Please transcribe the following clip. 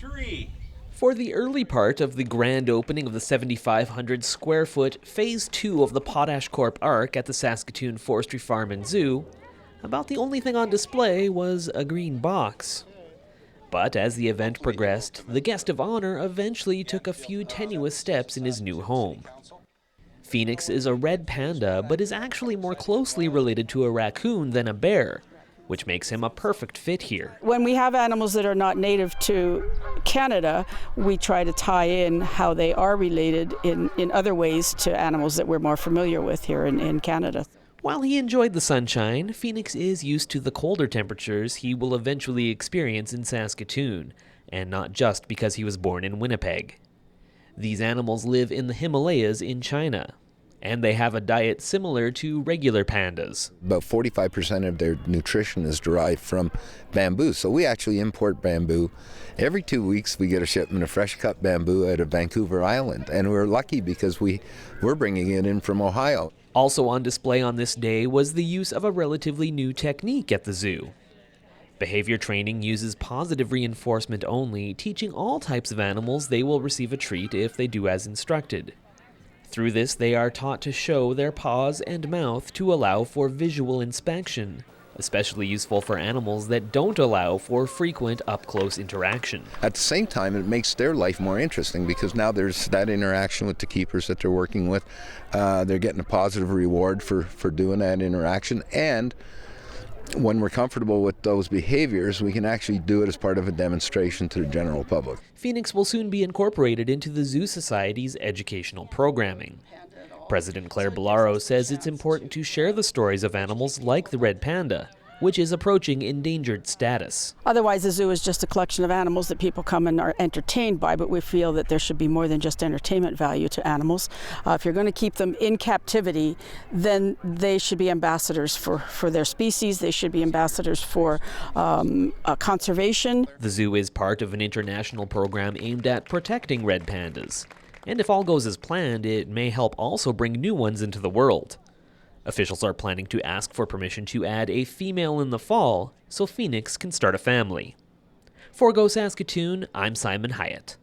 3. For the early part of the grand opening of the 7,500 square foot Phase 2 of the Potash Corp Arc at the Saskatoon Forestry Farm and Zoo, about the only thing on display was a green box. But as the event progressed, the guest of honor eventually took a few tenuous steps in his new home. Phoenix is a red panda, but is actually more closely related to a raccoon than a bear, which makes him a perfect fit here. When we have animals that are not native to Canada, we try to tie in how they are related in other ways to animals that we're more familiar with here in Canada. While he enjoyed the sunshine, Phoenix is used to the colder temperatures he will eventually experience in Saskatoon, and not just because he was born in Winnipeg. These animals live in the Himalayas in China, and they have a diet similar to regular pandas. About 45% of their nutrition is derived from bamboo, so we actually import bamboo. Every 2 weeks we get a shipment of fresh cut bamboo out of Vancouver Island, and we're lucky because we're bringing it in from Ohio. Also on display on this day was the use of a relatively new technique at the zoo. Behavior training uses positive reinforcement only, teaching all types of animals they will receive a treat if they do as instructed. Through this, they are taught to show their paws and mouth to allow for visual inspection, especially useful for animals that don't allow for frequent up-close interaction. At the same time, it makes their life more interesting because now there's that interaction with the keepers that they're working with. They're getting a positive reward for doing that interaction, and when we're comfortable with those behaviors, we can actually do it as part of a demonstration to the general public. Phoenix will soon be incorporated into the Zoo Society's educational programming. President Claire Bellaro says it's important to share the stories of animals like the red panda, which is approaching endangered status. Otherwise, the zoo is just a collection of animals that people come and are entertained by, but we feel that there should be more than just entertainment value to animals. If you're going to keep them in captivity, then they should be ambassadors for their species. They should be ambassadors for conservation. The zoo is part of an international program aimed at protecting red pandas. And if all goes as planned, it may help also bring new ones into the world. Officials are planning to ask for permission to add a female in the fall so Phoenix can start a family. For Go Saskatoon, I'm Simon Hyatt.